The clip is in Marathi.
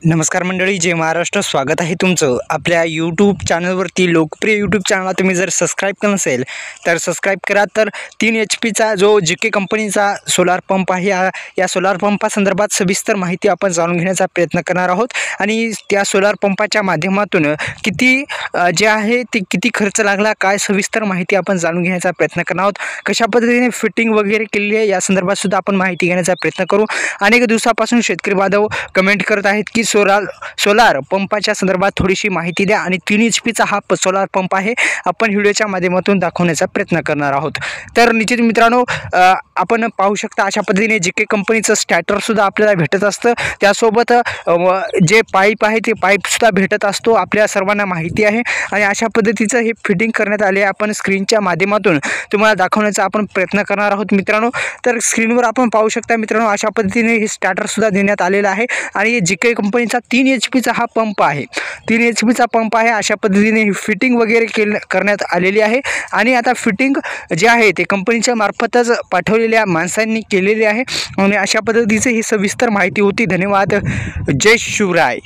नमस्कार मंडळी, जय महाराष्ट्र. स्वागत आहे तुमचं आपल्या यूट्यूब चॅनलवरती. लोकप्रिय यूट्यूब चॅनलला तुम्ही जर सबस्क्राईब केलं नसेल तर सबस्क्राईब करा. तर 3 HP जो JK कंपनीचा सोलार पंप आहे, या सोलार पंपासंदर्भात सविस्तर माहिती आपण जाणून घेण्याचा प्रयत्न करणार आहोत. आणि त्या सोलार पंपाच्या माध्यमातून किती जे आहे ते किती खर्च लागला, काय सविस्तर माहिती आपण जाणून घेण्याचा प्रयत्न करणार आहोत. कशा पद्धतीने फिटिंग वगैरे केलेली आहे या संदर्भात सुद्धा आपण माहिती घेण्याचा प्रयत्न करू. अनेक दिवसापासून शेतकरी बांधव कमेंट करत आहेत की सोलार पंपाच्या संदर्भात थोडीशी माहिती द्या. आणि 3 HP हा सोलार पंप आहे, आपण व्हिडिओच्या माध्यमातून दाखवण्याचा प्रयत्न करणार आहोत. तर निश्चित मित्रांनो, आपण पाहू शकता अशा पद्धतीने JK कंपनीचं स्टार्टर सुद्धा आपल्याला भेटत असतं. त्यासोबत जे पाईप आहे ते पाईप सुद्धा भेटत असतो, आपल्या सर्वांना माहिती आहे. आणि अशा पद्धतीचं हे फिटिंग करण्यात आले आहे. आपण स्क्रीनच्या माध्यमातून तुम्हाला दाखवण्याचा आपण प्रयत्न करणार आहोत मित्रांनो. तर स्क्रीनवर आपण पाहू शकता मित्रांनो, अशा पद्धतीने हे स्टार्टर सुद्धा देण्यात आलेलं आहे. आणि JK कंपनीचा 3 HP हा पंप आहे, 3 HP पंप आहे. अशा पद्धतीने ही फिटिंग वगैरे करण्यात आलेली आहे. आणि आता फिटिंग जे आहे ते कंपनीच्या मार्फतच पाठवलेल्या माणसांनी केलेली आहे. आणि अशा पद्धतीची ही सविस्तर माहिती होती. धन्यवाद. जय शिवराय.